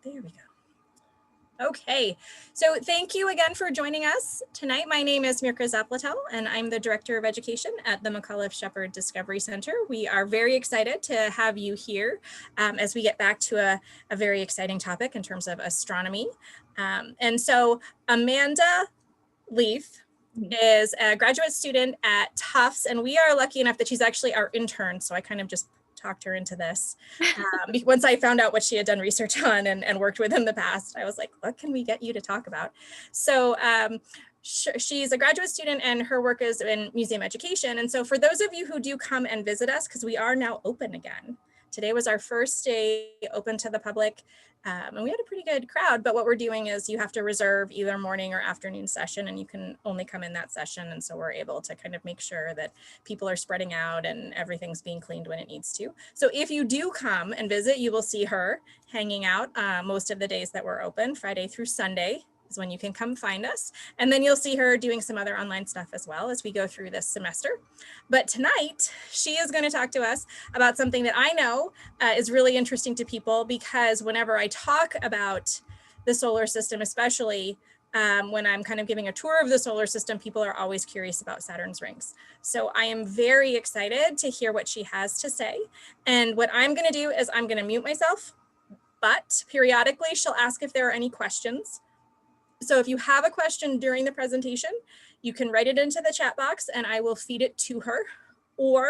There we go. Okay, so thank you again for joining us tonight. My name is Mirka Zaplatel, and I'm the Director of Education at the McAuliffe-Shepard Discovery Center. We are very excited to have you here as we get back to a very exciting topic in terms of astronomy. And so Amanda Leith is a graduate student at Tufts, and we are lucky enough that she's actually our intern, so I kind of just talked her into this. Once I found out what she had done research on and worked with in the past, I was like, what can we get you to talk about? So she's a graduate student and her work is in museum education. And so for those of you who do come and visit us, because we are now open again, today was our first day open to the public, and we had a pretty good crowd, but what we're doing is you have to reserve either morning or afternoon session, and you can only come in that session. And so we're able to kind of make sure that people are spreading out and everything's being cleaned when it needs to. So if you do come and visit, you will see her hanging out most of the days that we're open, Friday through Sunday is when you can come find us. And then you'll see her doing some other online stuff as well as we go through this semester. But tonight, she is going to talk to us about something that I know is really interesting to people, because whenever I talk about the solar system, especially when I'm kind of giving a tour of the solar system, people are always curious about Saturn's rings. So I am very excited to hear what she has to say. And what I'm going to do is I'm going to mute myself, but periodically she'll ask if there are any questions. So if you have a question during the presentation, you can write it into the chat box and I will feed it to her. Or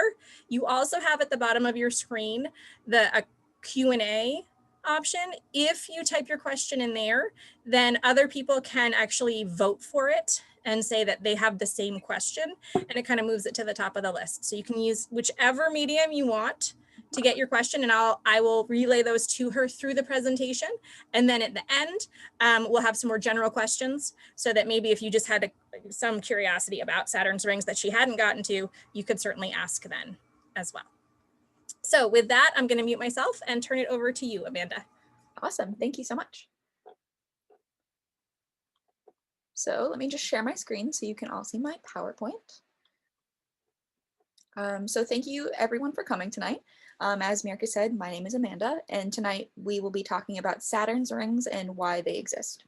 you also have at the bottom of your screen a Q&A option. If you type your question in there, then other people can actually vote for it and say that they have the same question, and it kind of moves it to the top of the list. So you can use whichever medium you want to get your question, and I will relay those to her through the presentation. And then at the end, we'll have some more general questions, so that maybe if you just had some curiosity about Saturn's rings that she hadn't gotten to, you could certainly ask then as well. So with that, I'm going to mute myself and turn it over to you, Amanda. Awesome. Thank you so much. So let me just share my screen so you can all see my PowerPoint. So thank you everyone for coming tonight. As Mirka said, my name is Amanda, and tonight we will be talking about Saturn's rings and why they exist.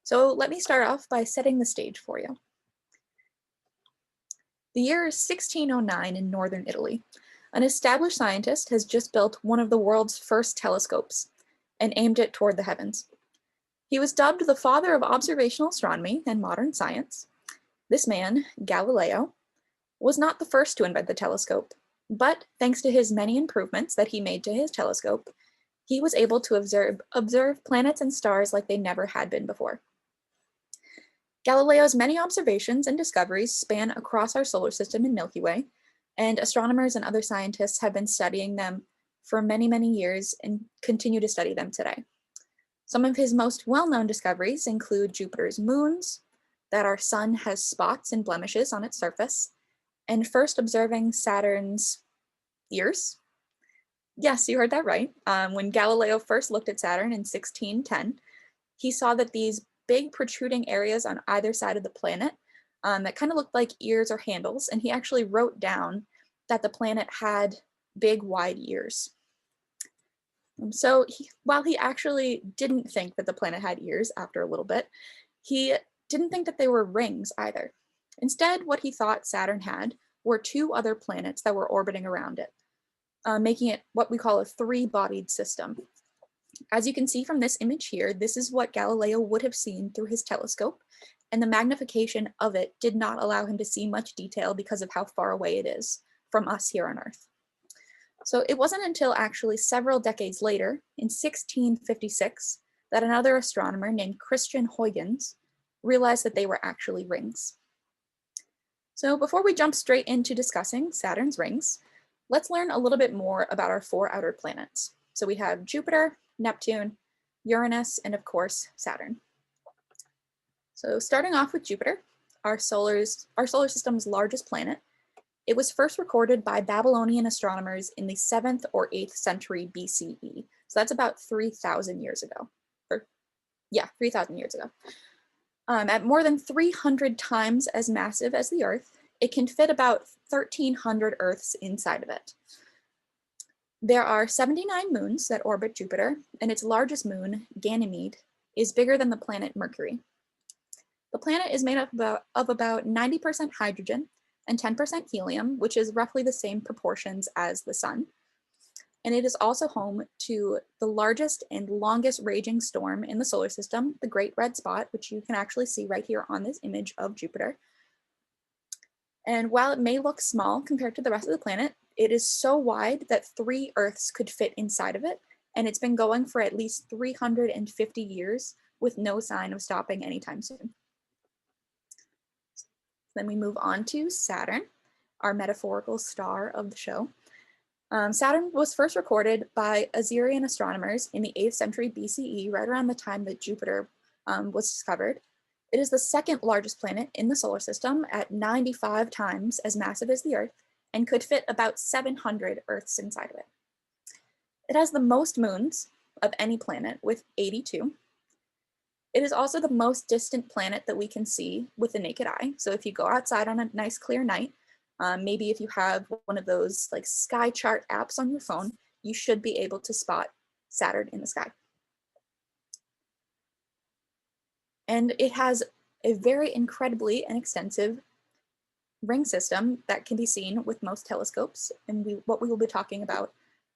So let me start off by setting the stage for you. The year is 1609 in northern Italy. An established scientist has just built one of the world's first telescopes and aimed it toward the heavens. He was dubbed the father of observational astronomy and modern science. This man, Galileo, was not the first to invent the telescope, but thanks to his many improvements that he made to his telescope, he was able to observe planets and stars like they never had been before. Galileo's many observations and discoveries span across our solar system and Milky Way, and astronomers and other scientists have been studying them for many, many years and continue to study them today. Some of his most well-known discoveries include Jupiter's moons, that our sun has spots and blemishes on its surface, and first observing Saturn's ears. Yes, you heard that right. When Galileo first looked at Saturn in 1610, he saw that these big protruding areas on either side of the planet that kind of looked like ears or handles, and he actually wrote down that the planet had big, wide ears. So while he actually didn't think that the planet had ears after a little bit, he didn't think that they were rings either. Instead, what he thought Saturn had were two other planets that were orbiting around it, making it what we call a three-bodied system. As you can see from this image here, this is what Galileo would have seen through his telescope, and the magnification of it did not allow him to see much detail because of how far away it is from us here on Earth. So it wasn't until actually several decades later, in 1656, that another astronomer named Christian Huygens realized that they were actually rings. So before we jump straight into discussing Saturn's rings, let's learn a little bit more about our four outer planets. So we have Jupiter, Neptune, Uranus, and of course, Saturn. So starting off with Jupiter, our solar system's largest planet, it was first recorded by Babylonian astronomers in the 7th or 8th century BCE. So that's about 3,000 years ago. 3,000 years ago. At more than 300 times as massive as the Earth, it can fit about 1,300 Earths inside of it. There are 79 moons that orbit Jupiter, and its largest moon, Ganymede, is bigger than the planet Mercury. The planet is made up of about 90% hydrogen and 10% helium, which is roughly the same proportions as the sun. And it is also home to the largest and longest raging storm in the solar system, the Great Red Spot, which you can actually see right here on this image of Jupiter. And while it may look small compared to the rest of the planet, it is so wide that 3 Earths could fit inside of it. And it's been going for at least 350 years with no sign of stopping anytime soon. Then we move on to Saturn, our metaphorical star of the show. Saturn was first recorded by Assyrian astronomers in the 8th century BCE, right around the time that Jupiter was discovered. It is the second largest planet in the solar system at 95 times as massive as the Earth and could fit about 700 Earths inside of it. It has the most moons of any planet with 82. It is also the most distant planet that we can see with the naked eye. So if you go outside on a nice clear night, maybe if you have one of those like sky chart apps on your phone, you should be able to spot Saturn in the sky. And it has a very incredibly and extensive ring system that can be seen with most telescopes, and what we will be talking about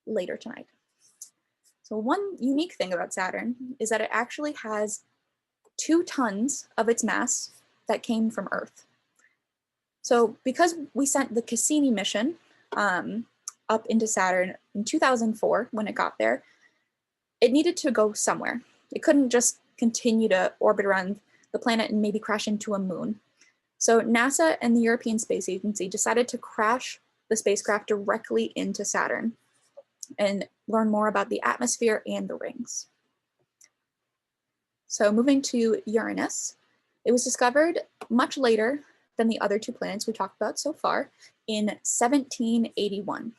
later tonight. So one unique thing about Saturn is that it actually has 2 tons of its mass that came from Earth. So because we sent the Cassini mission up into Saturn in 2004 when it got there, it needed to go somewhere. It couldn't just continue to orbit around the planet and maybe crash into a moon. So NASA and the European Space Agency decided to crash the spacecraft directly into Saturn and learn more about the atmosphere and the rings. So moving to Uranus, it was discovered much later than the other 2 planets we talked about so far in 1781.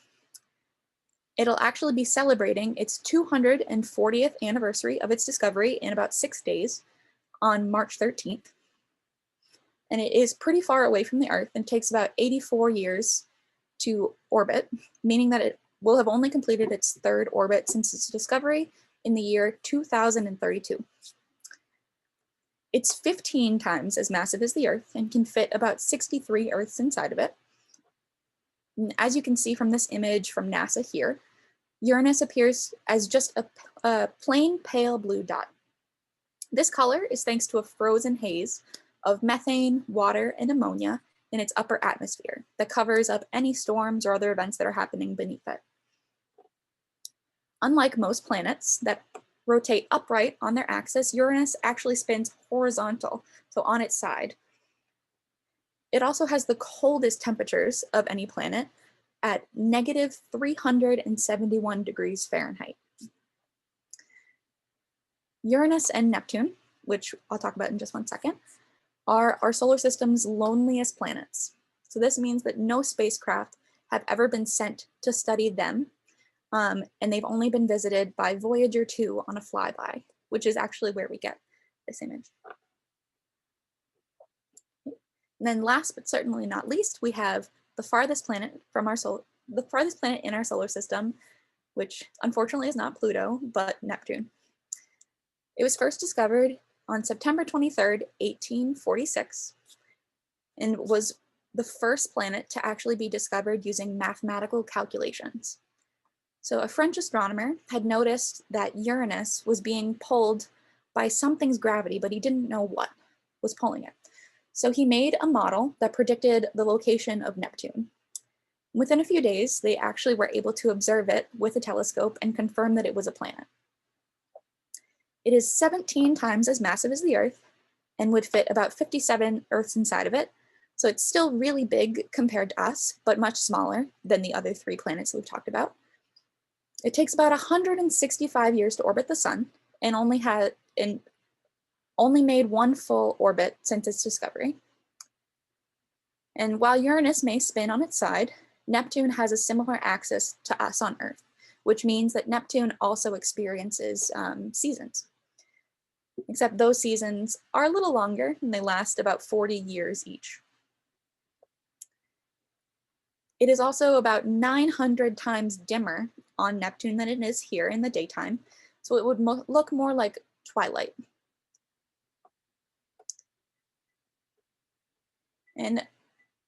It'll actually be celebrating its 240th anniversary of its discovery in about 6 days on March 13th. And it is pretty far away from the Earth and takes about 84 years to orbit, meaning that it will have only completed its 3rd orbit since its discovery in the year 2032. It's 15 times as massive as the Earth and can fit about 63 Earths inside of it. And as you can see from this image from NASA here, Uranus appears as just a plain pale blue dot. This color is thanks to a frozen haze of methane, water, and ammonia in its upper atmosphere that covers up any storms or other events that are happening beneath it. Unlike most planets that rotate upright on their axis, Uranus actually spins horizontal, so on its side. It also has the coldest temperatures of any planet at negative 371 degrees Fahrenheit. Uranus and Neptune, which I'll talk about in just one second, are our solar system's loneliest planets. So this means that no spacecraft have ever been sent to study them, and they've only been visited by Voyager 2 on a flyby, which is actually where we get this image. And then last but certainly not least, we have the farthest planet from the farthest planet in our solar system, which unfortunately is not Pluto, but Neptune. It was first discovered on September 23rd, 1846, and was the first planet to actually be discovered using mathematical calculations. So a French astronomer had noticed that Uranus was being pulled by something's gravity, but he didn't know what was pulling it. So he made a model that predicted the location of Neptune. Within a few days, they actually were able to observe it with a telescope and confirm that it was a planet. It is 17 times as massive as the Earth and would fit about 57 Earths inside of it. So it's still really big compared to us, but much smaller than the other 3 planets we've talked about. It takes about 165 years to orbit the sun and only made 1 full orbit since its discovery. And while Uranus may spin on its side, Neptune has a similar axis to us on Earth, which means that Neptune also experiences seasons. Except those seasons are a little longer and they last about 40 years each. It is also about 900 times dimmer on Neptune than it is here in the daytime. So it would look more like twilight. And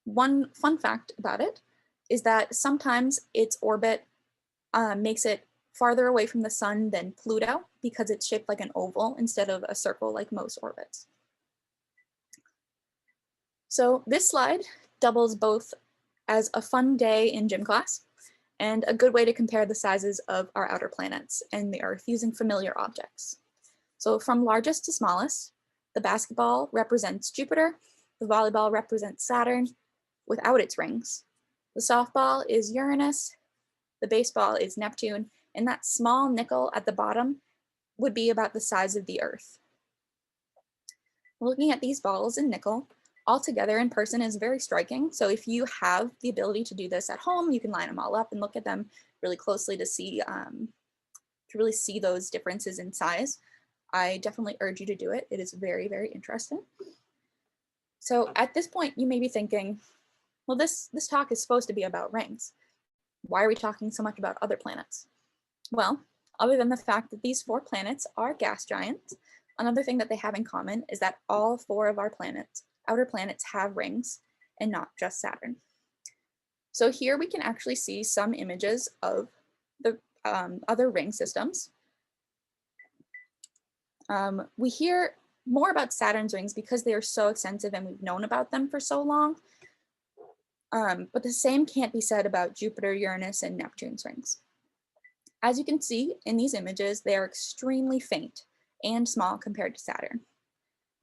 one fun fact about it is that sometimes its orbit makes it farther away from the sun than Pluto because it's shaped like an oval instead of a circle like most orbits. So this slide doubles both as a fun day in gym class and a good way to compare the sizes of our outer planets and the Earth using familiar objects. So from largest to smallest, the basketball represents Jupiter, the volleyball represents Saturn without its rings, the softball is Uranus, the baseball is Neptune, and that small nickel at the bottom would be about the size of the Earth. Looking at these balls in nickel, all together in person is very striking. So if you have the ability to do this at home, you can line them all up and look at them really closely to really see those differences in size. I definitely urge you to do it. It is very, very interesting. So at this point, you may be thinking, well, this talk is supposed to be about rings. Why are we talking so much about other planets? Well, other than the fact that these 4 planets are gas giants, another thing that they have in common is that all 4 of our outer planets have rings and not just Saturn. So here we can actually see some images of the other ring systems. We hear more about Saturn's rings because they are so extensive and we've known about them for so long. But the same can't be said about Jupiter, Uranus, and Neptune's rings. As you can see in these images, they are extremely faint and small compared to Saturn.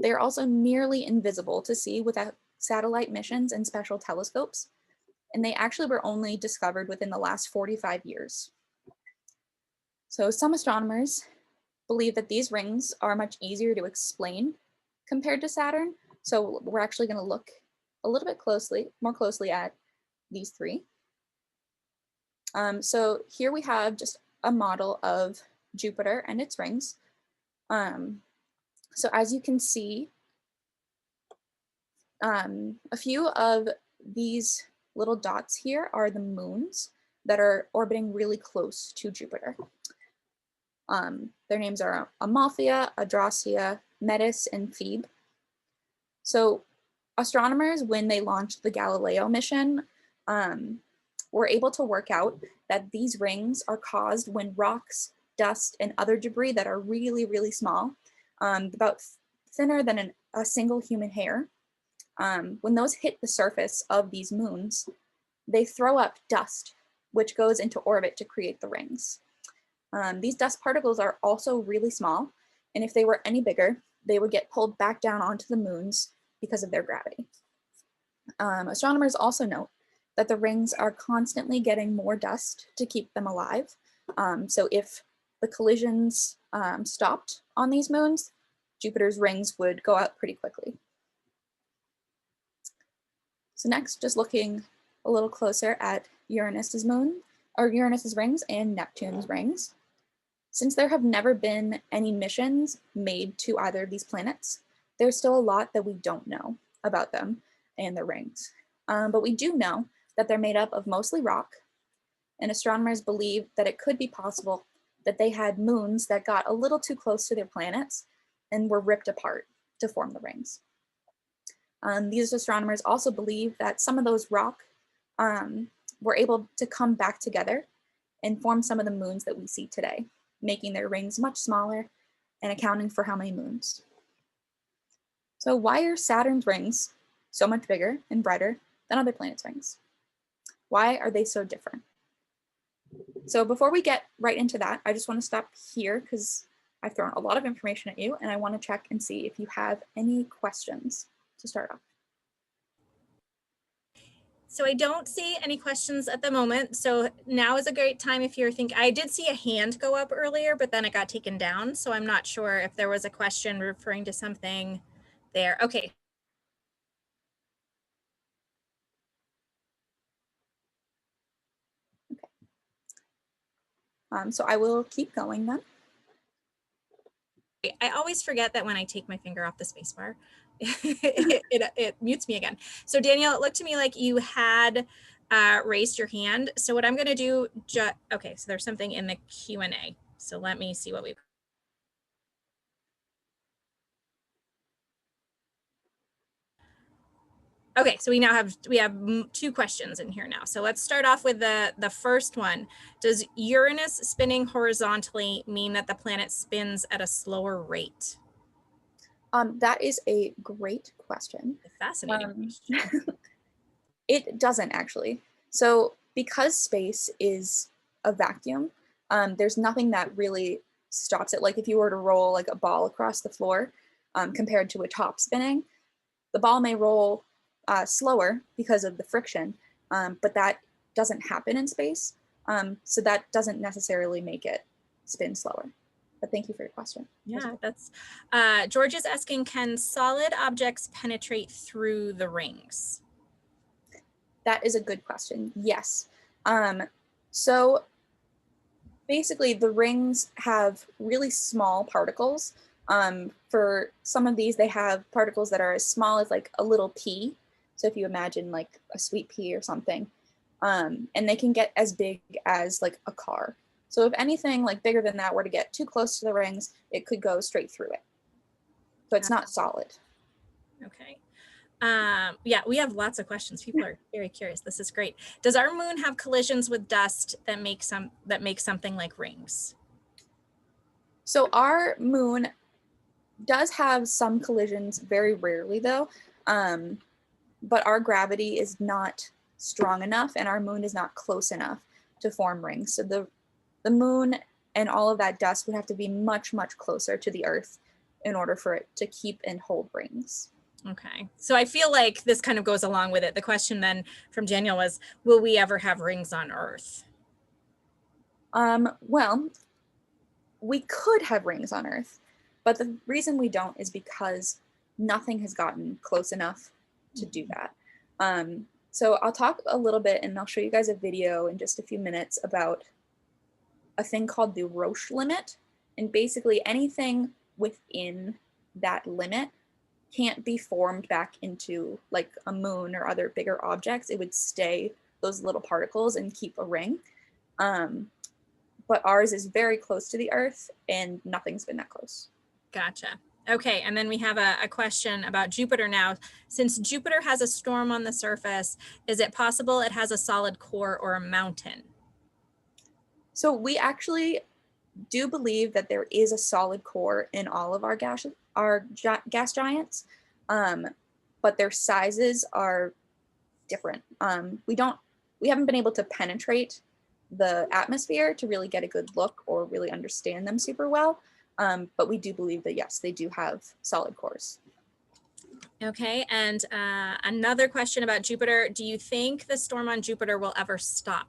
They are also nearly invisible to see without satellite missions and special telescopes, and they actually were only discovered within the last 45 years. So some astronomers believe that these rings are much easier to explain compared to Saturn, so we're actually going to look a little bit more closely at these 3. So here we have just a model of Jupiter and its rings. So as you can see, a few of these little dots here are the moons that are orbiting really close to Jupiter. Their names are Amalthea, Adrastea, Metis, and Thebe. So astronomers, when they launched the Galileo mission, were able to work out that these rings are caused when rocks, dust, and other debris that are really, really small, about thinner than a single human hair, when those hit the surface of these moons, they throw up dust, which goes into orbit to create the rings. These dust particles are also really small, and if they were any bigger, they would get pulled back down onto the moons because of their gravity. Astronomers also note that the rings are constantly getting more dust to keep them alive. So if the collisions stopped on these moons, Jupiter's rings would go out pretty quickly. So next, just looking a little closer at Uranus's rings and Neptune's rings. Since there have never been any missions made to either of these planets, there's still a lot that we don't know about them and their rings. But we do know that they're made up of mostly rock, and astronomers believe that it could be possible that they had moons that got a little too close to their planets and were ripped apart to form the rings. These astronomers also believe that some of those rock were able to come back together and form some of the moons that we see today, making their rings much smaller and accounting for how many moons. So why are Saturn's rings so much bigger and brighter than other planets' rings? Why are they so different? So before we get right into that, I just want to stop here because I've thrown a lot of information at you and I want to check and see if you have any questions to start off. So I don't see any questions at the moment. So now is a great time if you're thinking, I did see a hand go up earlier, but then it got taken down. So I'm not sure if there was a question referring to something there. Okay. So I will keep going then. I always forget that when I take my finger off the spacebar, it mutes me again. So Danielle, it looked to me like you had raised your hand. So what I'm going to do, okay, so there's something in the Q&A. So let me see what we've. Okay, so we have two questions in here now. So let's start off with the first one. Does Uranus spinning horizontally mean that the planet spins at a slower rate? That is a great question. A fascinating question. It doesn't actually. So because space is a vacuum, there's nothing that really stops it. Like if you were to roll like a ball across the floor, compared to a top spinning, the ball may roll slower because of the friction, but that doesn't happen in space. So that doesn't necessarily make it spin slower. But thank you for your question. Yeah, that's George is asking, can solid objects penetrate through the rings? That is a good question. Yes. So basically the rings have really small particles. For some of these, they have particles that are as small as like a little pea. So if you imagine like a sweet pea or something, and they can get as big as like a car. So if anything like bigger than that were to get too close to the rings, it could go straight through it. So it's not solid. Okay. Yeah, we have lots of questions. People are very curious. This is great. Does our moon have collisions with dust that make something like rings? So our moon does have some collisions, very rarely though, but our gravity is not strong enough and our moon is not close enough to form rings. So the moon and all of that dust would have to be much, much closer to the Earth in order for it to keep and hold rings. Okay, so I feel like this kind of goes along with it. The question then from Daniel was, will we ever have rings on Earth? Well, we could have rings on Earth, but the reason we don't is because nothing has gotten close enough to do that. So I'll talk a little bit and I'll show you guys a video in just a few minutes about a thing called the Roche limit. And basically anything within that limit can't be formed back into like a moon or other bigger objects. It would stay those little particles and keep a ring. But ours is very close to the Earth and nothing's been that close. Gotcha. Okay, and then we have a question about Jupiter now. Since Jupiter has a storm on the surface, is it possible it has a solid core or a mountain? So we actually do believe that there is a solid core in all of our gas giants, but their sizes are different. We haven't been able to penetrate the atmosphere to really get a good look or really understand them super well. But we do believe that yes, they do have solid cores. Okay, and another question about Jupiter. Do you think the storm on Jupiter will ever stop?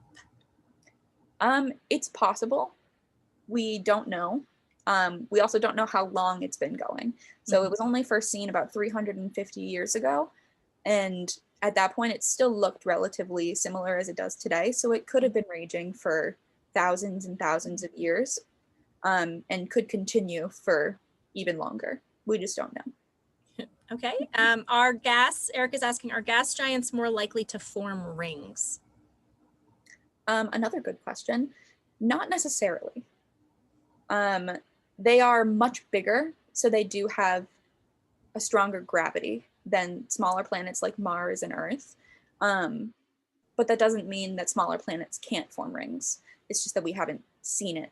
It's possible. We don't know. We also don't know how long it's been going. So it was only first seen about 350 years ago. And at that point, it still looked relatively similar as it does today. So it could have been raging for thousands and thousands of years, and could continue for even longer. We just don't know. Okay. Eric is asking, are gas giants more likely to form rings? Another good question. Not necessarily. They are much bigger, so they do have a stronger gravity than smaller planets like Mars and Earth. But that doesn't mean that smaller planets can't form rings. It's just that we haven't seen it,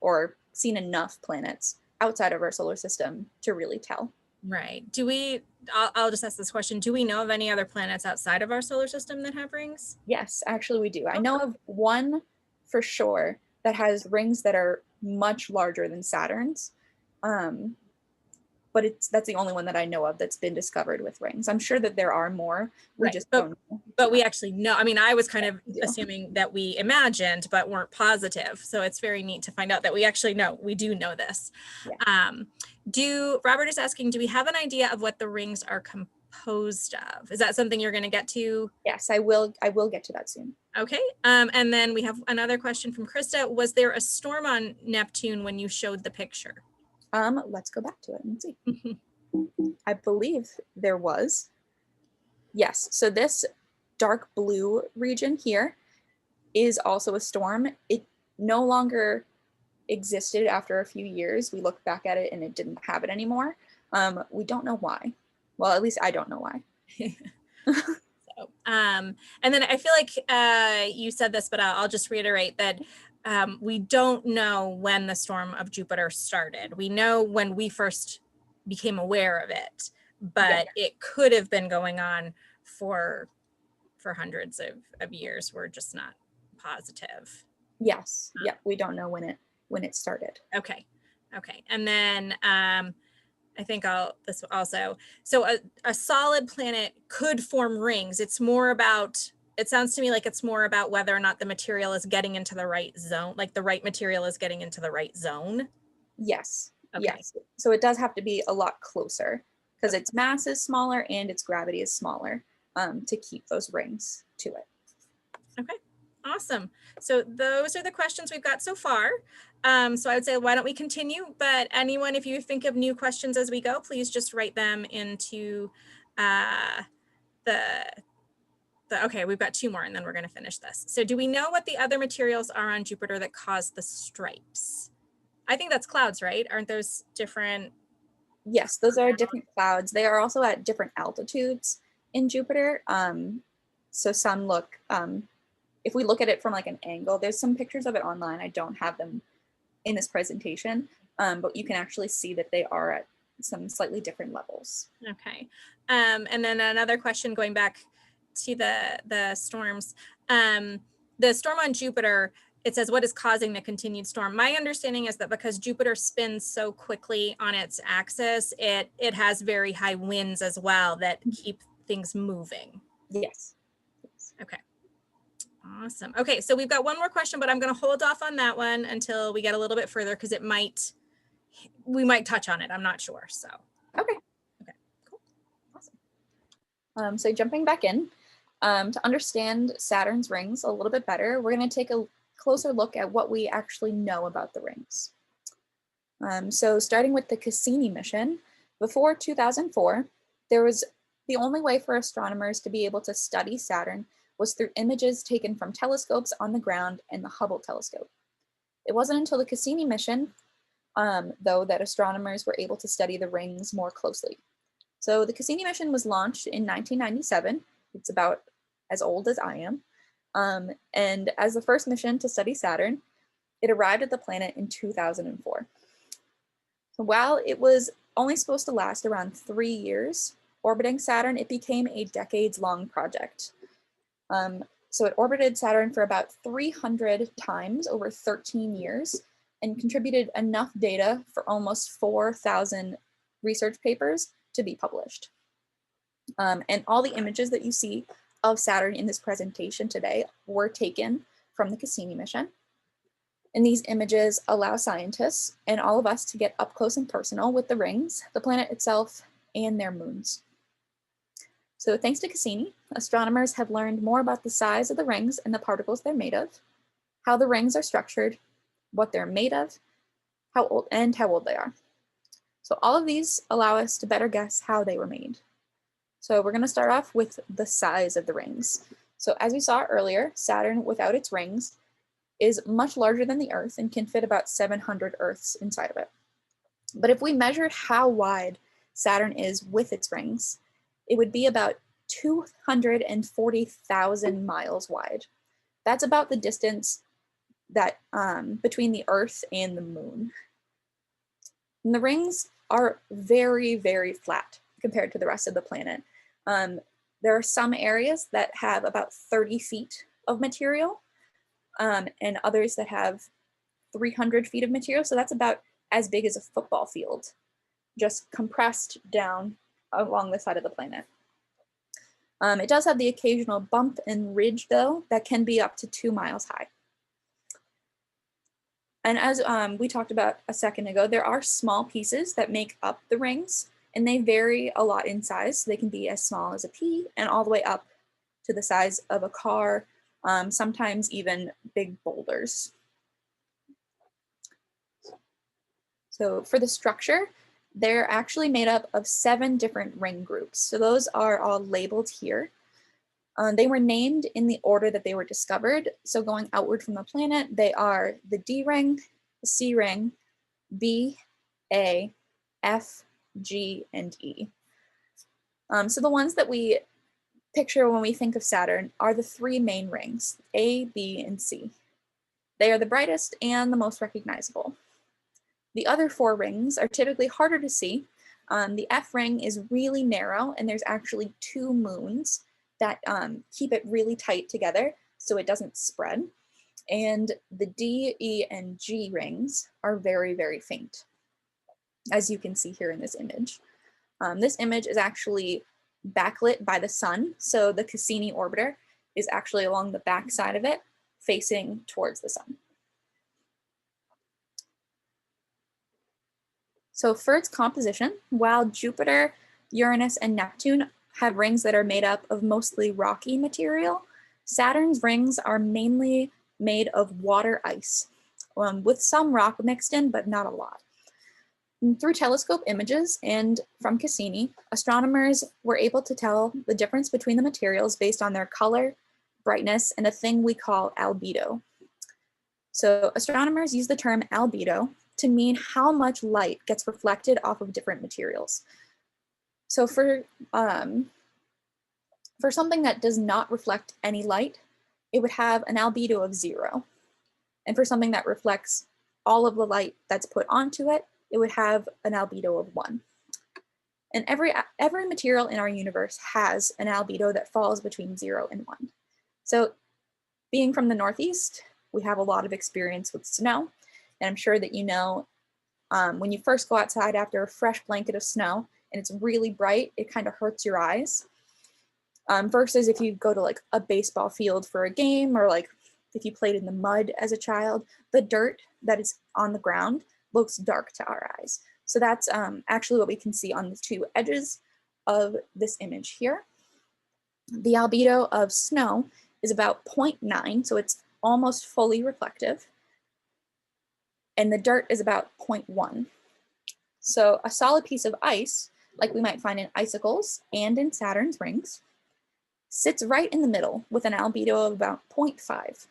or seen enough planets outside of our solar system to really tell. Right. I'll just ask this question. Do we know of any other planets outside of our solar system that have rings? Yes, actually we do. I know of one for sure that has rings that are much larger than Saturn's. But that's the only one that I know of that's been discovered with rings. I'm sure that there are more. We just don't know. But we actually know. I mean, I was kind of assuming that we imagined, but weren't positive. So it's very neat to find out that we actually know. We do know this. Yeah. Robert is asking, do we have an idea of what the rings are composed of? Is that something you're going to get to? Yes, I will get to that soon. Okay. And then we have another question from Krista. Was there a storm on Neptune when you showed the picture? Let's go back to it and see. I believe there was. Yes, so this dark blue region here is also a storm. It no longer existed after a few years. We looked back at it and it didn't have it anymore. We don't know why. Well, at least I don't know why. And then I feel like you said this, but I'll just reiterate that we don't know when the storm of Jupiter started. We know when we first became aware of it, but it could have been going on for hundreds of years. We're just not positive. Yes. Yeah. We don't know when it started. Okay. And then I think this also. So a solid planet could form rings. It's more about, it sounds to me like it's more about whether or not the material is getting into the right zone, like the right material is getting into the right zone. Yes. Okay. Yes. So it does have to be a lot closer because its mass is smaller and its gravity is smaller to keep those rings to it. Okay. Awesome. So those are the questions we've got so far. So I would say, why don't we continue? But anyone, if you think of new questions as we go, please just write them into okay, we've got 2 more and then we're going to finish this. So do we know what the other materials are on Jupiter that cause the stripes? I think that's clouds, right? Aren't those different? Yes, those are different clouds. They are also at different altitudes in Jupiter. So some look, if we look at it from like an angle, there's some pictures of it online. I don't have them in this presentation, but you can actually see that they are at some slightly different levels. Okay. And then another question going back to the storms. The storm on Jupiter, it says, what is causing the continued storm? My understanding is that because Jupiter spins so quickly on its axis, it has very high winds as well that keep things moving. Yes. Okay. Awesome. Okay, so we've got one more question, but I'm going to hold off on that one until we get a little bit further because we might touch on it. I'm not sure. So. Okay. Okay. Cool. Awesome. So jumping back in, to understand Saturn's rings a little bit better, we're going to take a closer look at what we actually know about the rings. So starting with the Cassini mission, before 2004, there was the only way for astronomers to be able to study Saturn was through images taken from telescopes on the ground and the Hubble telescope. It wasn't until the Cassini mission, though, that astronomers were able to study the rings more closely. So the Cassini mission was launched in 1997. It's about as old as I am. And as the first mission to study Saturn, it arrived at the planet in 2004. So while it was only supposed to last around 3 years, orbiting Saturn, it became a decades-long project. So it orbited Saturn for about 300 times over 13 years and contributed enough data for almost 4,000 research papers to be published. And all the images that you see of Saturn in this presentation today were taken from the Cassini mission. And these images allow scientists and all of us to get up close and personal with the rings, the planet itself, and their moons. So thanks to Cassini, astronomers have learned more about the size of the rings and the particles they're made of, how the rings are structured, what they're made of, how old they are. So all of these allow us to better guess how they were made. So we're going to start off with the size of the rings. So as we saw earlier, Saturn without its rings is much larger than the Earth and can fit about 700 Earths inside of it. But if we measured how wide Saturn is with its rings, it would be about 240,000 miles wide. That's about the distance that between the Earth and the Moon. And the rings are very, very flat compared to the rest of the planet. There are some areas that have about 30 feet of material and others that have 300 feet of material. So that's about as big as a football field, just compressed down along the side of the planet. It does have the occasional bump and ridge, though, that can be up to 2 miles high. And as we talked about a second ago, there are small pieces that make up the rings, and they vary a lot in size. They can be as small as a pea and all the way up to the size of a car, sometimes even big boulders. So for the structure, they're actually made up of 7 different ring groups. So those are all labeled here. They were named in the order that they were discovered. So going outward from the planet, they are the D ring, the C ring, B, A, F, G, and E. So the ones that we picture when we think of Saturn are the three main rings, A, B, and C. They are the brightest and the most recognizable. The other four rings are typically harder to see. The F ring is really narrow, and there's actually two moons that keep it really tight together so it doesn't spread. And the D, E, and G rings are very, very faint, as you can see here in this image. This image is actually backlit by the sun, so the Cassini orbiter is actually along the back side of it, facing towards the sun. So for its composition, while Jupiter, Uranus, and Neptune have rings that are made up of mostly rocky material, Saturn's rings are mainly made of water ice, with some rock mixed in, but not a lot. And through telescope images and from Cassini, astronomers were able to tell the difference between the materials based on their color, brightness, and a thing we call albedo. So astronomers use the term albedo to mean how much light gets reflected off of different materials. So for something that does not reflect any light, it would have an albedo of 0. And for something that reflects all of the light that's put onto it, it would have an albedo of 1. And every material in our universe has an albedo that falls between 0 and 1. So being from the Northeast, we have a lot of experience with snow. And I'm sure that you know, when you first go outside after a fresh blanket of snow and it's really bright, it kind of hurts your eyes. Versus if you go to like a baseball field for a game, or like if you played in the mud as a child, the dirt that is on the ground looks dark to our eyes. So that's actually what we can see on the two edges of this image here. The albedo of snow is about 0.9, so it's almost fully reflective. And the dirt is about 0.1. So a solid piece of ice, like we might find in icicles and in Saturn's rings, sits right in the middle with an albedo of about 0.5.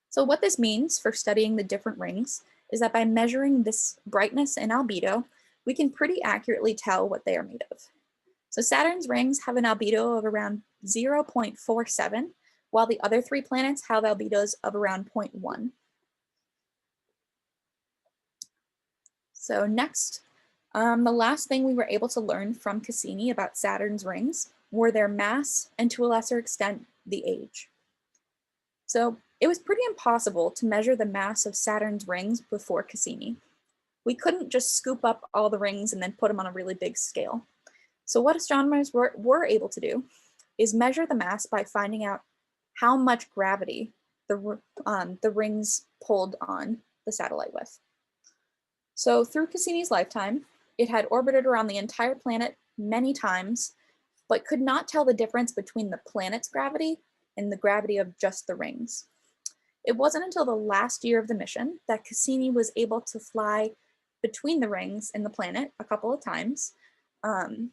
So what this means for studying the different rings is that by measuring this brightness and albedo, we can pretty accurately tell what they are made of. So Saturn's rings have an albedo of around 0.47, while the other three planets have albedos of around 0.1. So next, the last thing we were able to learn from Cassini about Saturn's rings were their mass and, to a lesser extent, the age. So it was pretty impossible to measure the mass of Saturn's rings before Cassini. We couldn't just scoop up all the rings and then put them on a really big scale. So what astronomers were able to do is measure the mass by finding out how much gravity the rings pulled on the satellite with. So through Cassini's lifetime, it had orbited around the entire planet many times, but could not tell the difference between the planet's gravity and the gravity of just the rings. It wasn't until the last year of the mission that Cassini was able to fly between the rings and the planet a couple of times. And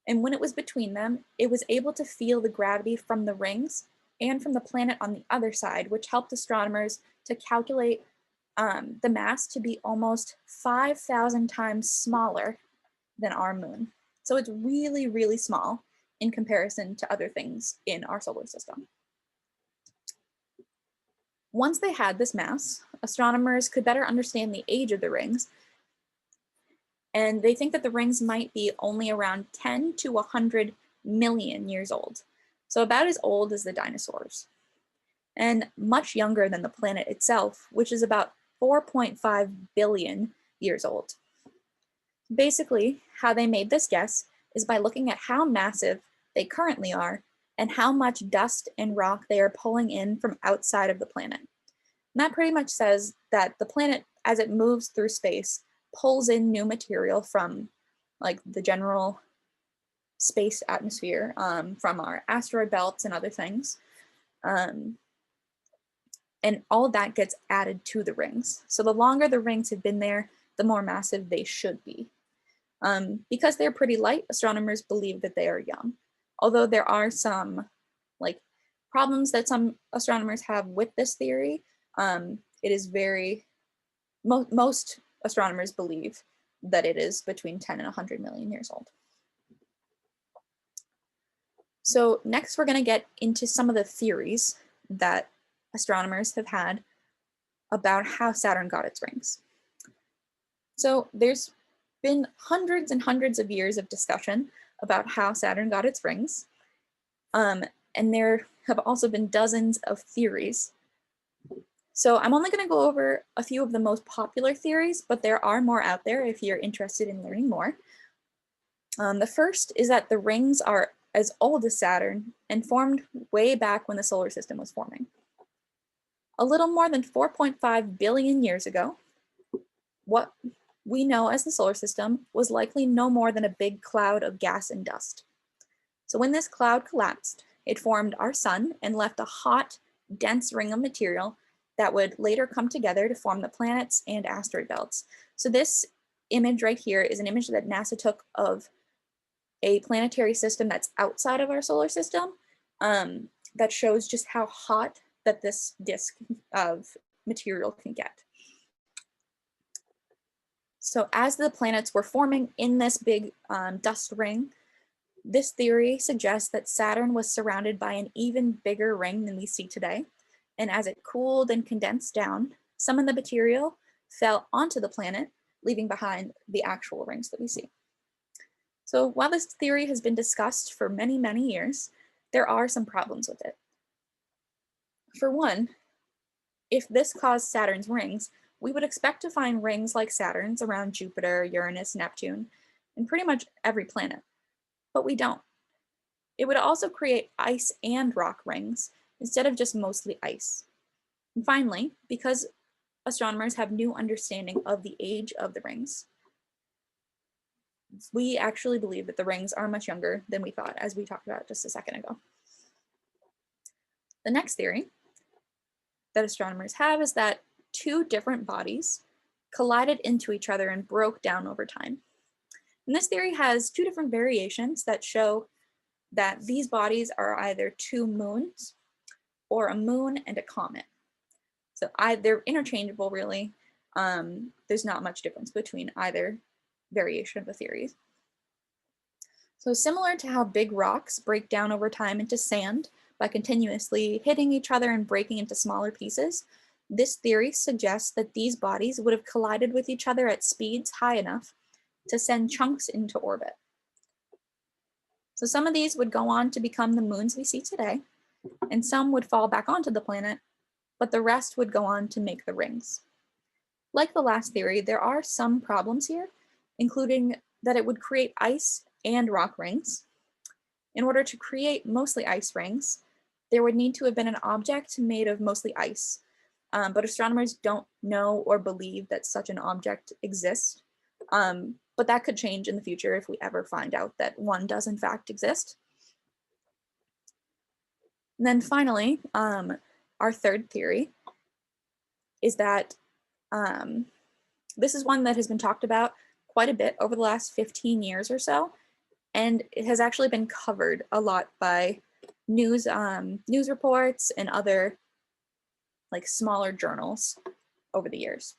when it was between them, it was able to feel the gravity from the rings and from the planet on the other side, which helped astronomers to calculate the mass to be almost 5,000 times smaller than our moon. So it's really, really small in comparison to other things in our solar system. Once they had this mass, astronomers could better understand the age of the rings, and they think that the rings might be only around 10 to 100 million years old, so about as old as the dinosaurs, and much younger than the planet itself, which is about 4.5 billion years old. Basically, how they made this guess is by looking at how massive they currently are and how much dust and rock they are pulling in from outside of the planet. And that pretty much says that the planet, as it moves through space, pulls in new material from like the general space atmosphere, from our asteroid belts and other things. And all of that gets added to the rings. So the longer the rings have been there, the more massive they should be. Because they're pretty light, astronomers believe that they are young. although there are some like problems that some astronomers have with this theory, it is most astronomers believe that it is between 10 and 100 million years old. So next we're going to get into some of the theories that astronomers have had about how Saturn got its rings. So there's been hundreds and hundreds of years of discussion about how Saturn got its rings. And there have also been dozens of theories. So I'm only going to go over a few of the most popular theories, but there are more out there if you're interested in learning more. The first is that the rings are as old as Saturn and formed way back when the solar system was forming. A little more than 4.5 billion years ago, what we know as the solar system was likely no more than a big cloud of gas and dust. So when this cloud collapsed, it formed our sun and left a hot, dense ring of material that would later come together to form the planets and asteroid belts. So this image right here is an image that NASA took of a planetary system that's outside of our solar system that shows just how hot that this disk of material can get. So as the planets were forming in this big dust ring, this theory suggests that Saturn was surrounded by an even bigger ring than we see today. And as it cooled and condensed down, some of the material fell onto the planet, leaving behind the actual rings that we see. So while this theory has been discussed for many, many years, there are some problems with it. For one, if this caused Saturn's rings, we would expect to find rings like Saturn's around Jupiter, Uranus, Neptune, and pretty much every planet, but we don't. It would also create ice and rock rings instead of just mostly ice. And finally, because astronomers have new understanding of the age of the rings, we actually believe that the rings are much younger than we thought, as we talked about just a second ago. The next theory that astronomers have is that two different bodies collided into each other and broke down over time. And this theory has two different variations that show that these bodies are either two moons or a moon and a comet. So they're interchangeable, really. There's not much difference between either variation of the theories. So similar to how big rocks break down over time into sand by continuously hitting each other and breaking into smaller pieces, this theory suggests that these bodies would have collided with each other at speeds high enough to send chunks into orbit. So some of these would go on to become the moons we see today, and some would fall back onto the planet, but the rest would go on to make the rings. Like the last theory, there are some problems here, including that it would create ice and rock rings. In order to create mostly ice rings, there would need to have been an object made of mostly ice, but astronomers don't know or believe that such an object exists. But that could change in the future if we ever find out that one does in fact exist. And then finally, our third theory is that this is one that has been talked about quite a bit over the last 15 years or so, and it has actually been covered a lot by news reports and other like smaller journals over the years.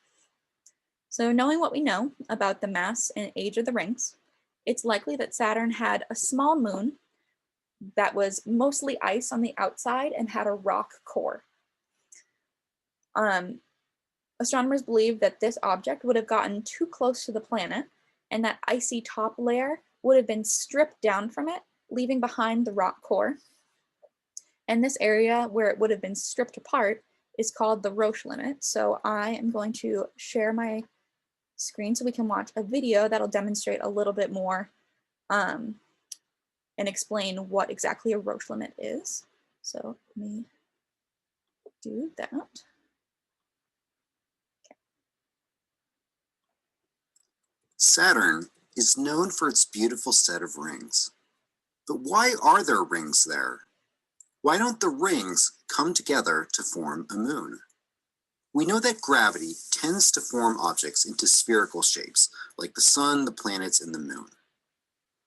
So knowing what we know about the mass and age of the rings, it's likely that Saturn had a small moon that was mostly ice on the outside and had a rock core. Astronomers believe that this object would have gotten too close to the planet and that icy top layer would have been stripped down from it, leaving behind the rock core. And this area where it would have been stripped apart is called the Roche limit. So I am going to share my screen so we can watch a video that'll demonstrate a little bit more and explain what exactly a Roche limit is. So let me do that. Saturn is known for its beautiful set of rings. But why are there rings there? Why don't the rings come together to form a moon? We know that gravity tends to form objects into spherical shapes, like the sun, the planets, and the moon.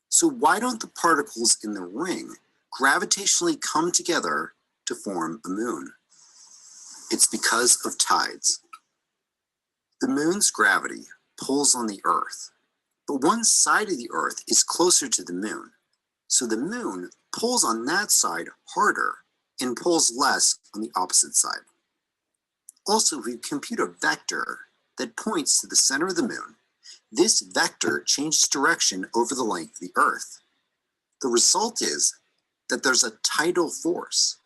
So why don't the particles in the ring gravitationally come together to form a moon? It's because of tides. The moon's gravity pulls on the Earth, but one side of the Earth is closer to the moon, so the moon pulls on that side harder and pulls less on the opposite side. Also, if we compute a vector that points to the center of the moon, this vector changes direction over the length of the Earth. The result is that there's a tidal force.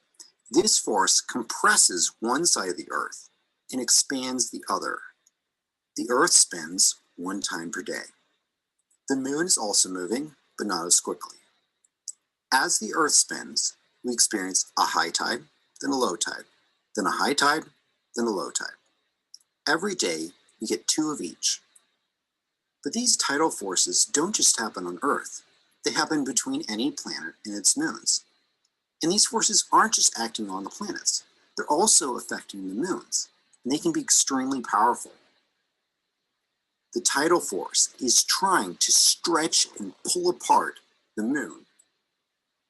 This force compresses one side of the Earth and expands the other. The Earth spins 1 time per day. The moon is also moving, but not as quickly. As the Earth spins, we experience a high tide, then a low tide, then a high tide, then a low tide. Every day, we get 2 of each. But these tidal forces don't just happen on Earth. They happen between any planet and its moons. And these forces aren't just acting on the planets. They're also affecting the moons, and they can be extremely powerful. The tidal force is trying to stretch and pull apart the moon.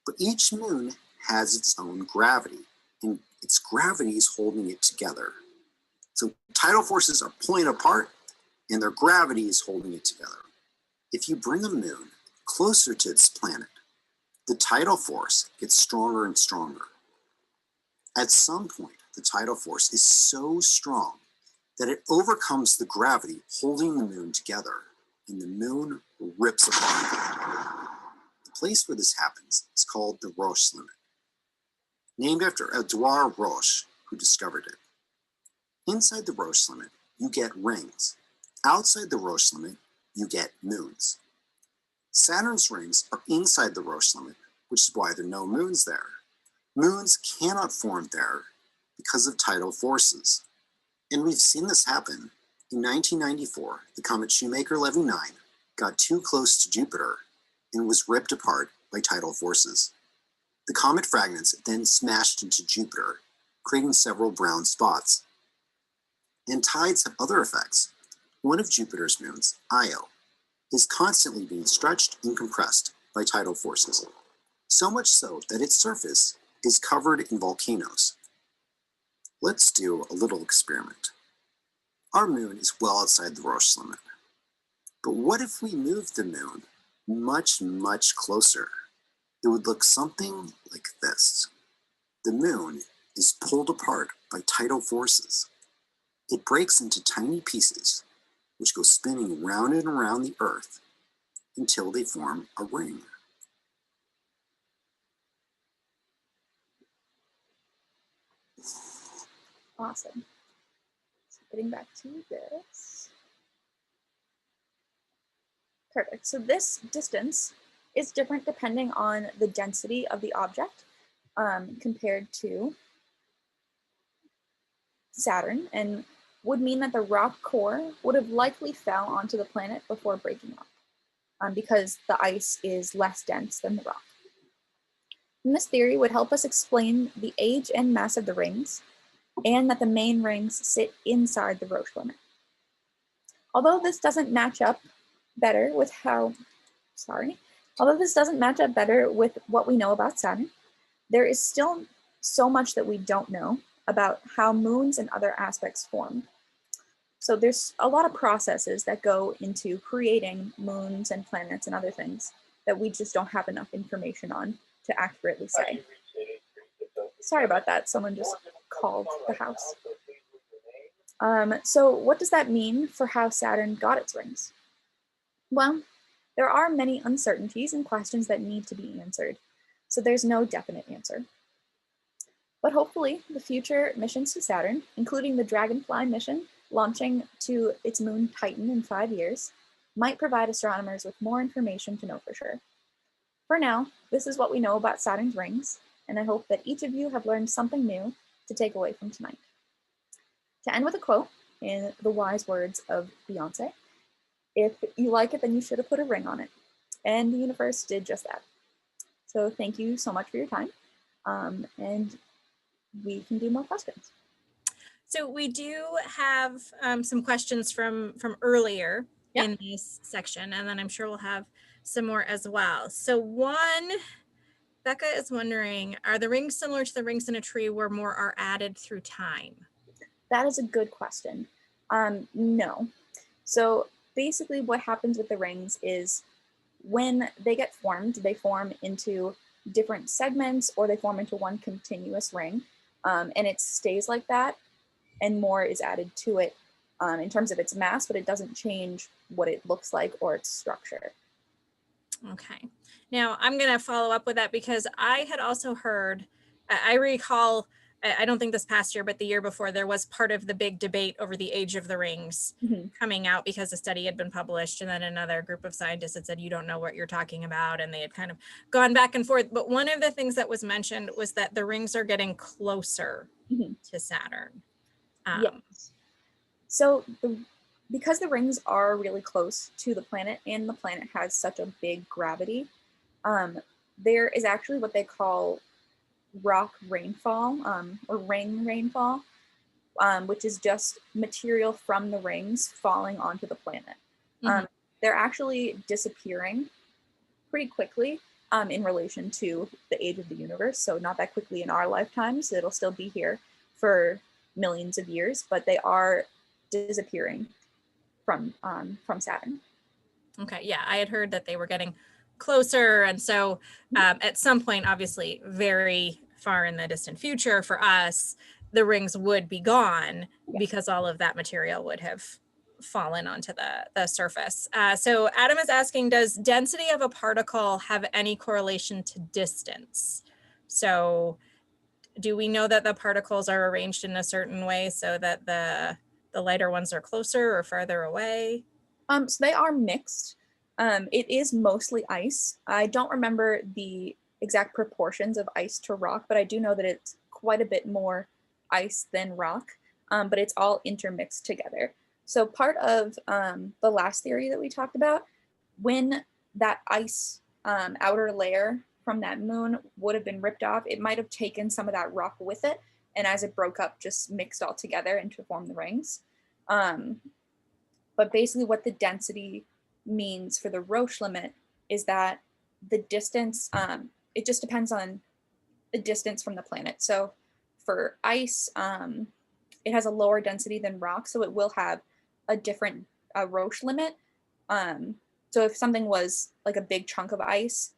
But each moon has its own gravity, and its gravity is holding it together. So tidal forces are pulling apart, and their gravity is holding it together. If you bring a moon closer to its planet, the tidal force gets stronger and stronger. At some point, the tidal force is so strong that it overcomes the gravity holding the moon together, and the moon rips apart. The place where this happens is called the Roche limit, named after Edouard Roche, who discovered it. Inside the Roche limit, you get rings. Outside the Roche limit, you get moons. Saturn's rings are inside the Roche limit, which is why there are no moons there. Moons cannot form there because of tidal forces. And we've seen this happen. In 1994, the comet Shoemaker-Levy 9 got too close to Jupiter and was ripped apart by tidal forces. The comet fragments then smashed into Jupiter, creating several brown spots. And tides have other effects. One of Jupiter's moons, Io, is constantly being stretched and compressed by tidal forces, so much so that its surface is covered in volcanoes. Let's do a little experiment. Our moon is well outside the Roche limit. But what if we moved the moon much, much closer? It would look something like this. The moon is pulled apart by tidal forces. It breaks into tiny pieces, which go spinning round and around the Earth until they form a ring. Awesome. So getting back to this. Perfect. So this distance is different depending on the density of the object compared to Saturn, and would mean that the rock core would have likely fell onto the planet before breaking up because the ice is less dense than the rock. And this theory would help us explain the age and mass of the rings, and that the main rings sit inside the Roche limit. Although this doesn't match up better with what we know about Saturn, there is still so much that we don't know about how moons and other aspects form. So there's a lot of processes that go into creating moons and planets and other things that we just don't have enough information on to accurately say. Sorry about that, someone just called the house. So what does that mean for how Saturn got its rings? Well, there are many uncertainties and questions that need to be answered, so there's no definite answer. But hopefully the future missions to Saturn, including the Dragonfly mission launching to its moon Titan in 5 years, might provide astronomers with more information to know for sure. For now, this is what we know about Saturn's rings, and I hope that each of you have learned something new to take away from tonight. To end with a quote, in the wise words of Beyonce, if you like it, then you should have put a ring on it. And the universe did just that. So thank you so much for your time. And we can do more questions. So we do have some questions from earlier in this section, and then I'm sure we'll have some more as well. So one Becca is wondering, are the rings similar to the rings in a tree where more are added through time? That is a good question. No. So basically what happens with the rings is when they get formed, they form into different segments or they form into one continuous ring. And it stays like that and more is added to it in terms of its mass, but it doesn't change what it looks like or its structure. Okay. Now I'm going to follow up with that because I had also heard, I recall, I don't think this past year, but the year before, there was part of the big debate over the age of the rings coming out because a study had been published, and then another group of scientists had said, you don't know what you're talking about. And they had kind of gone back and forth. But one of the things that was mentioned was that the rings are getting closer to Saturn. Yes. So because the rings are really close to the planet and the planet has such a big gravity, there is actually what they call rock rainfall or ring rainfall, which is just material from the rings falling onto the planet. They're actually disappearing pretty quickly in relation to the age of the universe. So not that quickly in our lifetimes, it'll still be here for millions of years, but they are disappearing from Saturn. Okay, yeah, I had heard that they were getting closer. And so at some point, obviously very far in the distant future for us, the rings would be gone because all of that material would have fallen onto the surface. So Adam is asking, does density of a particle have any correlation to distance? So do we know that the particles are arranged in a certain way so that the lighter ones are closer or farther away? So they are mixed. It is mostly ice. I don't remember the exact proportions of ice to rock, but I do know that it's quite a bit more ice than rock, but it's all intermixed together. So part of the last theory that we talked about, when that ice outer layer from that moon would have been ripped off, it might have taken some of that rock with it, and as it broke up, just mixed all together and to form the rings. But basically what the density means for the Roche limit is that the distance, it just depends on the distance from the planet. So for ice, it has a lower density than rock, so it will have a different Roche limit. So if something was like a big chunk of ice,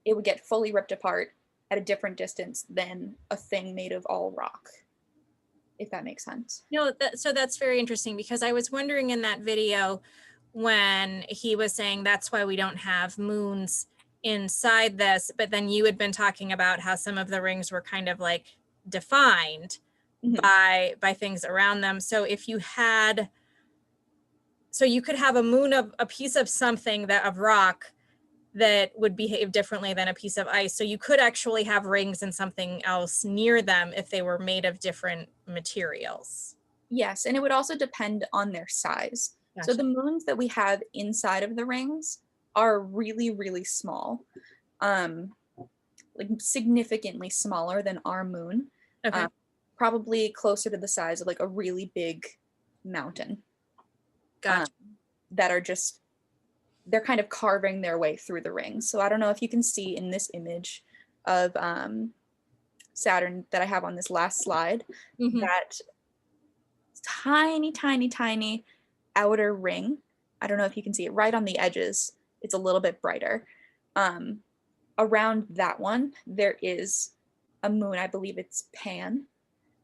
it would get fully ripped apart at a different distance than a thing made of all rock, if that makes sense. No, so that's very interesting because I was wondering in that video when he was saying that's why we don't have moons inside this, but then you had been talking about how some of the rings were kind of like defined by things around them. So if you had, so you could have a moon of a piece of something that of rock that would behave differently than a piece of ice. So you could actually have rings and something else near them if they were made of different materials. Yes, and it would also depend on their size. Gotcha. So the moons that we have inside of the rings are really, really small, like significantly smaller than our moon. Okay. Probably closer to the size of like a really big mountain. Gotcha. That are just, they're kind of carving their way through the rings. So I don't know if you can see in this image of Saturn that I have on this last slide, that tiny, tiny, tiny outer ring. I don't know if you can see it right on the edges. It's a little bit brighter. Around that one, there is a moon, I believe it's Pan,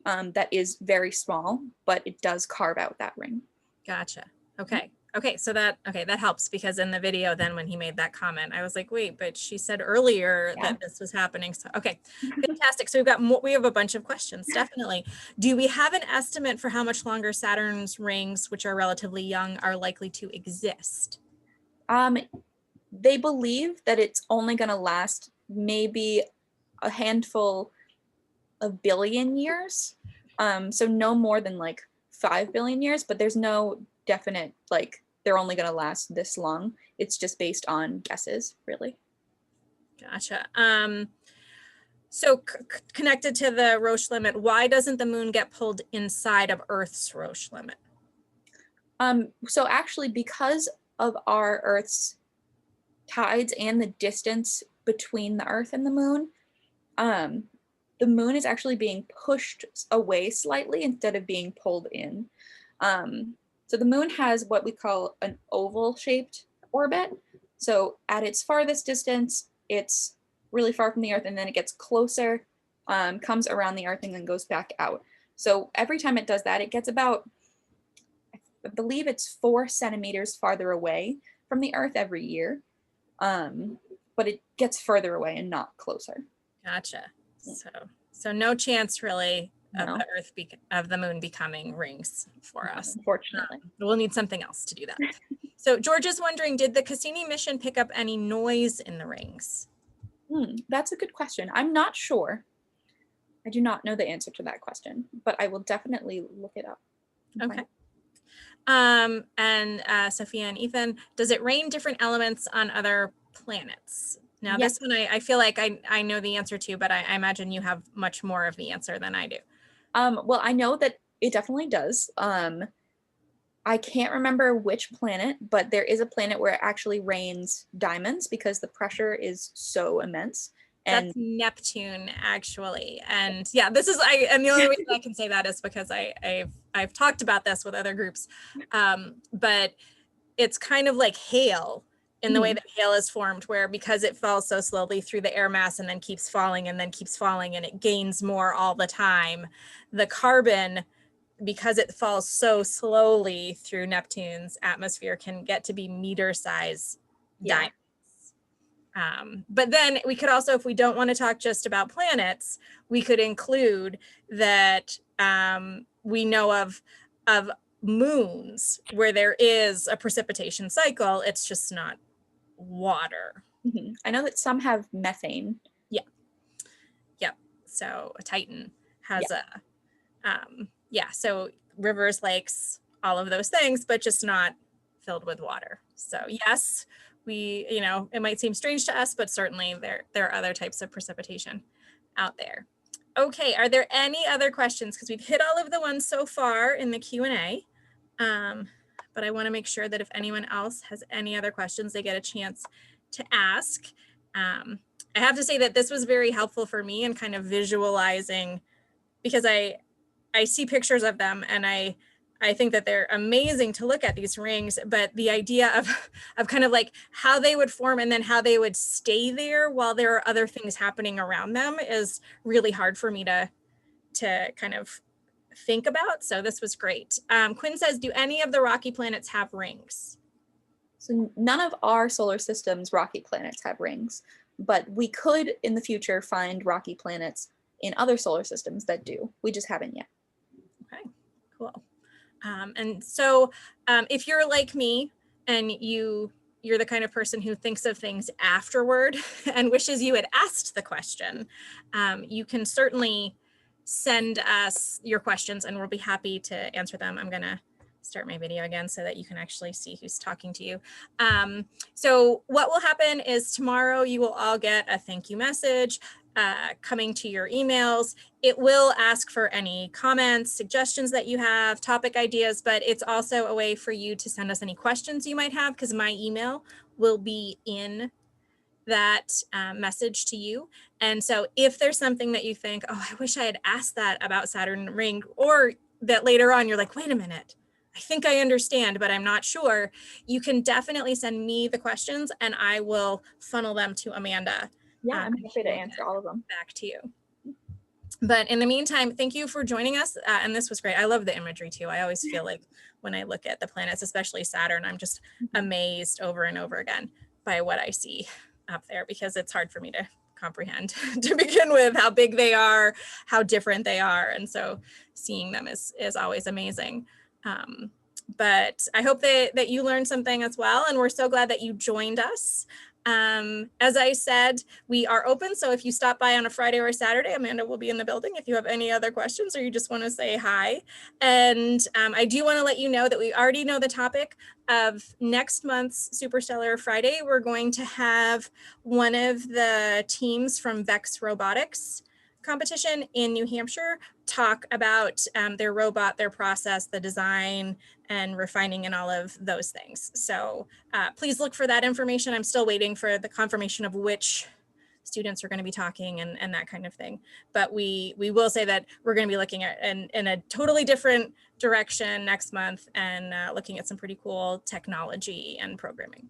that is very small, but it does carve out that ring. Gotcha. Okay. Okay. So that helps because in the video, then when he made that comment, I was like, wait, but she said earlier that this was happening. So, okay, fantastic. So we have a bunch of questions, definitely. Do we have an estimate for how much longer Saturn's rings, which are relatively young, are likely to exist? They believe that it's only going to last maybe a handful of billion years. So no more than like 5 billion years, but there's no definite, like, they're only going to last this long. It's just based on guesses, really. Gotcha. So connected to the Roche limit, why doesn't the moon get pulled inside of Earth's Roche limit? So actually, because of our Earth's tides and the distance between the Earth and the moon, The moon is actually being pushed away slightly instead of being pulled in. So the moon has what we call an oval-shaped orbit. So at its farthest distance, it's really far from the Earth, and then it gets closer, comes around the Earth, and then goes back out. So every time it does that, it gets about, I believe it's 4 centimeters farther away from the Earth every year. But it gets further away and not closer. Gotcha. So no chance really of No. the Earth of the moon becoming rings for us. Unfortunately. We'll need something else to do that. So George is wondering, did the Cassini mission pick up any noise in the rings? That's a good question. I'm not sure. I do not know the answer to that question, but I will definitely look it up. Okay. And Sophia and Ethan, does it rain different elements on other planets? Now, Yes. this one I feel like I know the answer to, but I imagine you have much more of the answer than I do. Well, I know that it definitely does. I can't remember which planet, but there is a planet where it actually rains diamonds because the pressure is so immense. And that's Neptune, actually. And yeah, this is and the only reason I can say that is because I've talked about this with other groups. But it's kind of like hail in the way that hail is formed, where because it falls so slowly through the air mass and then keeps falling and then keeps falling and it gains more all the time, the carbon, because it falls so slowly through Neptune's atmosphere, can get to be meter size diamonds. But then we could also, if we don't want to talk just about planets, we could include that we know of moons where there is a precipitation cycle. It's just not water. I know that some have methane. Yep. So a Titan has so rivers, lakes, all of those things, but just not filled with water. So yes, it might seem strange to us, but certainly there are other types of precipitation out there. Okay, are there any other questions? Because we've hit all of the ones so far in the Q&A, but I want to make sure that if anyone else has any other questions, they get a chance to ask. I have to say that this was very helpful for me in kind of visualizing, because I see pictures of them and I think that they're amazing to look at, these rings, but the idea of kind of like how they would form and then how they would stay there while there are other things happening around them is really hard for me to kind of think about. So this was great. Quinn says, do any of the rocky planets have rings? So none of our solar system's rocky planets have rings, but we could in the future find rocky planets in other solar systems that do. We just haven't yet. Okay, cool. And so if you're like me and you're the kind of person who thinks of things afterward and wishes you had asked the question, you can certainly send us your questions and we'll be happy to answer them. I'm going to start my video again so that you can actually see who's talking to you. So what will happen is tomorrow you will all get a thank you message coming to your emails. It will ask for any comments, suggestions that you have, topic ideas, but it's also a way for you to send us any questions you might have, because my email will be in that message to you. And so if there's something that you think, oh, I wish I had asked that about Saturn ring, or that later on you're like, wait a minute, I think I understand, but I'm not sure, you can definitely send me the questions and I will funnel them to Amanda. Yeah, I'm happy to answer all of them. Back to you. But in the meantime, thank you for joining us. And this was great. I love the imagery too. I always feel like when I look at the planets, especially Saturn, I'm just amazed over and over again by what I see up there, because it's hard for me to comprehend to begin with, how big they are, how different they are. And so seeing them is always amazing. But I hope that you learned something as well. And we're so glad that you joined us. As I said, we are open. So if you stop by on a Friday or a Saturday, Amanda will be in the building if you have any other questions or you just want to say hi. And I do want to let you know that we already know the topic of next month's Superstellar Friday. We're going to have one of the teams from Vex Robotics competition in New Hampshire talk about their robot, their process, the design and refining and all of those things. So please look for that information. I'm still waiting for the confirmation of which students are going to be talking and that kind of thing. But we will say that we're going to be looking at in a totally different direction next month and looking at some pretty cool technology and programming.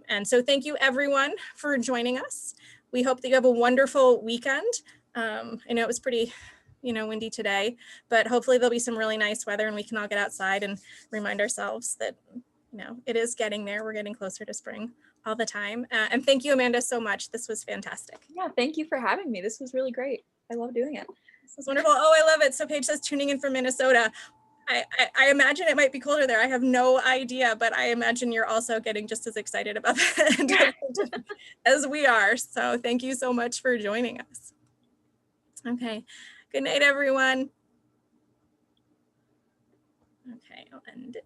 And so thank you everyone for joining us. We hope that you have a wonderful weekend. I know it was pretty, windy today, but hopefully there'll be some really nice weather and we can all get outside and remind ourselves that, it is getting there. We're getting closer to spring all the time. And thank you, Amanda, so much. This was fantastic. Yeah, thank you for having me. This was really great. I love doing it. This was wonderful. Oh, I love it. So Paige says tuning in from Minnesota. I imagine it might be colder there. I have no idea, but I imagine you're also getting just as excited about that as we are. So thank you so much for joining us. Okay. Good night, everyone. Okay, I'll end it.